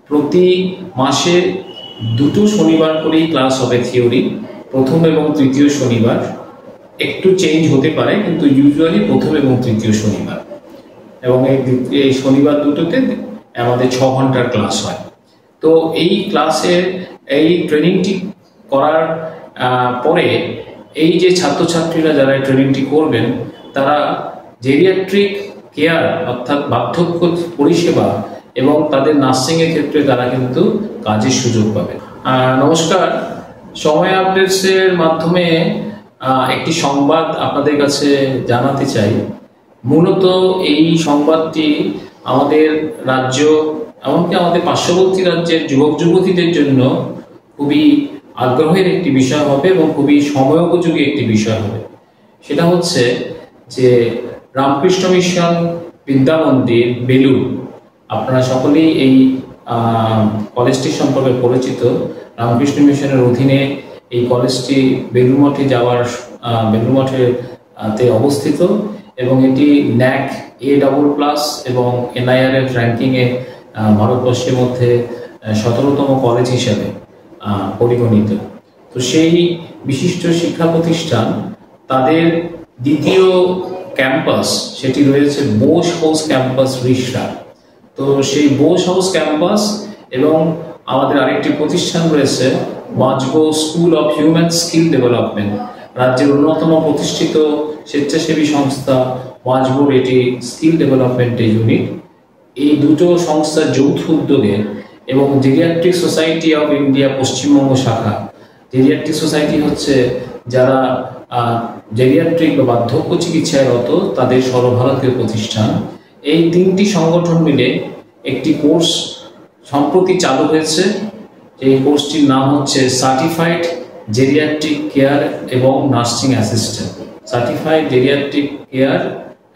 প্রতি মাসে দুটো শনিবার করেই ক্লাস হবে থিওরি, প্রথম এবং তৃতীয় শনিবার। একটু চেঞ্জ হতে পারে, কিন্তু ইউজুয়ালি প্রথম এবং তৃতীয় শনিবার। এবং এই শনিবার দুটোতে আমাদের 6 ঘন্টার ক্লাস হয়। তো এই ক্লাসে এই ট্রেনিংটি করার পরে এই যে ছাত্রছাত্রীরা যারা ট্রেনিংটি করবেন তারা জেরিয়াট্রিক কেয়ার অর্থাৎ বার্ধক্য পরিষেবা এবং তাদের নার্সিংয়ের ক্ষেত্রে তারা কিন্তু কাজের সুযোগ পাবে। নমস্কার, সময় আপডেটসের মাধ্যমে একটি সংবাদ আপনাদের কাছে জানাতে চাই। মূলত এই সংবাদটি আমাদের রাজ্য এমনকি আমাদের পার্শ্ববর্তী রাজ্যের যুবক যুবতীদের জন্য খুবই আগ্রহের একটি বিষয় হবে এবং খুবই সময়োপযোগী একটি বিষয় হবে। সেটা হচ্ছে যে রামকৃষ্ণ মিশন বিদ্যা মন্দির বেলুড়, আপনারা সকলেই এই কলেজটি সম্পর্কে পরিচিত। রামকৃষ্ণ মিশনের অধীনে এই কলেজটি বেলুড় মঠে বেলুড় মঠে অবস্থিত এবং এটি ন্যাক A++ এবং NIRF র্যাঙ্কিংয়ে ভারতবর্ষের মধ্যে 17তম কলেজ হিসাবে পরিগণিত। তো সেই বিশিষ্ট শিক্ষা প্রতিষ্ঠান তাদের দ্বিতীয় ক্যাম্পাস সেটি রয়েছে বোস হাউস ক্যাম্পাস রিষড়া। তো সেই বোস হাউস ক্যাম্পাস এবং আমাদের আরেকটি প্রতিষ্ঠান রয়েছে ওয়াজগো school of human skill development, রাজ্যের অন্যতম প্রতিষ্ঠিত স্বেচ্ছাসেবী সংস্থা ওয়াজগোর এটি স্কিল ডেভেলপমেন্ট ইউনিট। এই দুটো সংস্থার যৌথ উদ্যোগে এবং geriatric society of India Paschimbanga শাখা, জেরিয়াট্রিক সোসাইটি হচ্ছে যারা জেরিয়াট্রিক বা বার্ধক্য চিকিৎসায় রত তাদের সর্বভারতীয় প্রতিষ্ঠান। এই তিনটি সংগঠন মিলে একটি কোর্স সম্প্রতি চালু হয়েছে। এই কোর্সটির নাম হচ্ছে সার্টিফাইড জেরিয়াট্রিক কেয়ার এবং nursing assistant, certified geriatric care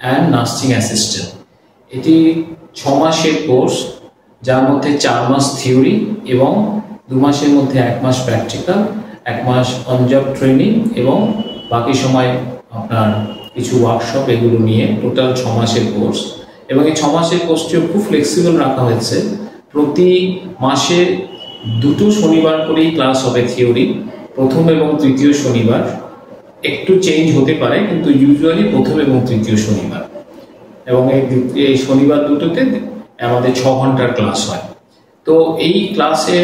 and nursing assistant. এটি 6 মাসের কোর্স, যার মধ্যে 4 মাস থিওরি এবং 2 মাসের মধ্যে 1 মাস প্র্যাকটিক্যাল, 1 মাস অন জব ট্রেনিং এবং বাকি সময় আপনার কিছু ওয়ার্কশপ, এগুলো নিয়ে টোটাল 6 মাসের কোর্স। এবং এই 6 মাসের কোর্সটিও খুব ফ্লেক্সিবল রাখা হয়েছে। প্রতি মাসে দুটো শনিবার করেই ক্লাস হবে থিওরি, প্রথম এবং তৃতীয় শনিবার। একটু চেঞ্জ হতে পারে, কিন্তু ইউজুয়ালি প্রথম এবং তৃতীয় শনিবার। এবং এই শনিবার দুটোতে আমাদের 6 ঘন্টার ক্লাস হয়। তো এই ক্লাসে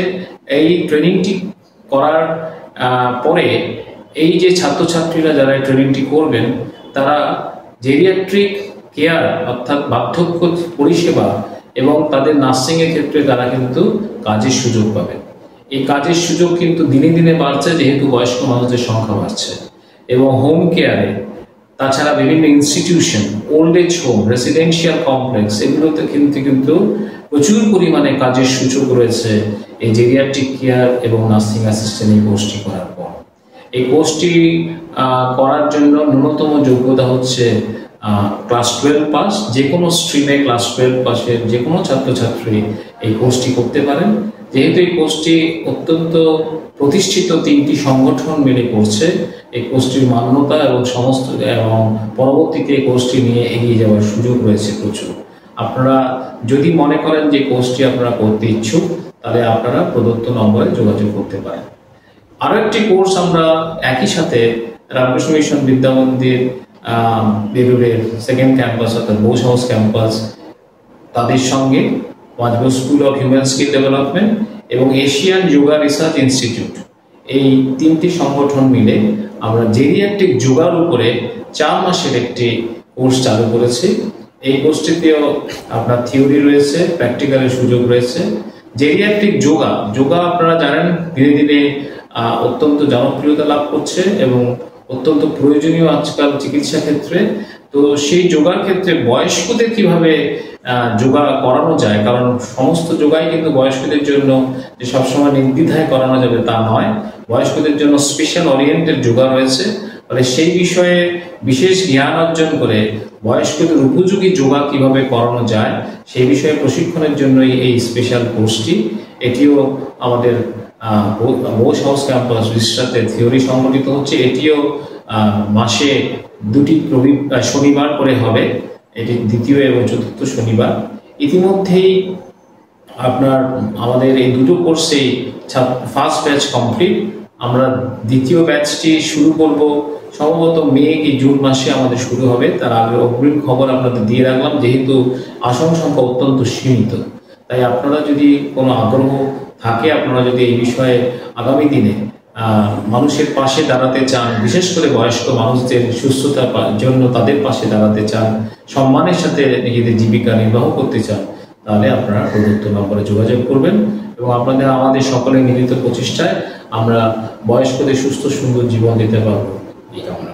এই ট্রেনিংটি করার পরে এই যে ছাত্রছাত্রীরা যারা ট্রেনিংটি করবেন তারা জেরিয়াট্রিক কেয়ার অর্থাৎ বার্ধক্য পরিষেবা এবং তাদের নার্সিংয়ের ক্ষেত্রে তারা কিন্তু কাজের সুযোগ পাবে। এই কাজের সুযোগ কিন্তু দিনে দিনে বাড়ছে, যেহেতু বয়স্ক মানুষদের সংখ্যা বাড়ছে। এবং হোম কেয়ারে, তাছাড়া বিভিন্ন institution, old age home, residential complex, এগুলোতে কিন্তু প্রচুর পরিমাণে কাজের সুযোগ রয়েছে এই জেরিয়াট্রিক কেয়ার এবং নার্সিং অ্যাসিস্ট্যান্ট এই কোর্সটি করার পর। এই কোর্সটি করার জন্য ন্যূনতম যোগ্যতা হচ্ছে ক্লাস 12 পাস। যে কোনো স্ট্রিমে ক্লাস 12 পাসের যে কোনো ছাত্রছাত্রী এই কোর্সটি করতে পারেন। যেহেতু এই কোর্সটি অত্যন্ত প্রতিষ্ঠিত 3টি সংগঠন মিলে করছে, এই কোর্সটির মান্যতা এবং এবং পরবর্তীতে এই কোর্সটি নিয়ে এগিয়ে যাওয়ার সুযোগ রয়েছে প্রচুর। আপনারা যদি মনে করেন যে কোর্সটি আপনারা করতে ইচ্ছুক, তাহলে আপনারা প্রদত্ত নম্বরে যোগাযোগ করতে পারেন। আরও একটি কোর্স আমরা একই সাথে রামকৃষ্ণ মিশন বিদ্যা মন্দির বেলুড়ের সেকেন্ড ক্যাম্পাস অর্থাৎ বোস হাউস ক্যাম্পাস, তাদের সঙ্গে ওয়াজগো school of human skill development এবং এশিয়ান যোগা রিসার্চ ইনস্টিটিউট, এই 3টি সংগঠন মিলে আমরা জেরিয়াট্রিক যোগার উপরে 4 মাসের একটি কোর্স চালু করেছি। এই কোর্সটিতেও আপনার থিওরি রয়েছে, প্র্যাকটিক্যালের সুযোগ রয়েছে। জেরিয়াট্রিক যোগা আপনারা জানেন ধীরে ধীরে অত্যন্ত জনপ্রিয়তা লাভ করছে এবং অত্যন্ত প্রয়োজনীয় আজকাল চিকিৎসা ক্ষেত্রে। তো সেই যোগার ক্ষেত্রে বয়স্কদের কিভাবে যোগা করানো যায়, কারণ সমস্ত যোগাই কিন্তু বয়স্কদের জন্য যে সবসময় নির্দ্বিধায় করানো যাবে তা নয়, বয়স্কদের জন্য স্পেশাল ওরিয়েন্টেড যোগা রয়েছে। ফলে সেই বিষয়ে বিশেষ জ্ঞান অর্জন করে বয়স্কদের উপযোগী যোগা কিভাবে করানো যায় সেই বিষয়ে প্রশিক্ষণের জন্যই এই স্পেশাল কোর্সটি। এটিও আমাদের বোস হাউস ক্যাম্পাস রিষড়াতে থিওরি সংগঠিত হচ্ছে। এটিও মাসে 2টি শনিবার করে হবে, এটি দ্বিতীয় এবং চতুর্থ শনিবার। ইতিমধ্যেই আপনার আমাদের এই দুটো কোর্সেই ফার্স্ট ব্যাচ কমপ্লিট। আমরা দ্বিতীয় ব্যাচটি শুরু করব সম্ভবত মে কি জুন মাসে আমাদের শুরু হবে। তার আগে অগ্রিম খবর আপনাদের দিয়ে রাখলাম, যেহেতু আসন সংখ্যা অত্যন্ত সীমিত। তাই আপনারা যদি কোনো আগ্রহ থাকে, আপনারা যদি এই বিষয়ে আগামী দিনে মানুষের পাশে দাঁড়াতে চান, বিশেষ করে বয়স্ক মানুষদের সুস্থতার জন্য তাদের পাশে দাঁড়াতে চান, সম্মানের সাথে নিজেদের জীবিকা নির্বাহ করতে চান, তাহলে আপনারা প্রদত্ত নম্বরে যোগাযোগ করবেন এবং আমাদের সকলের মিলিত প্রচেষ্টায় আমরা বয়স্কদের সুস্থ সুন্দর জীবন দিতে পারবো এই কামনা।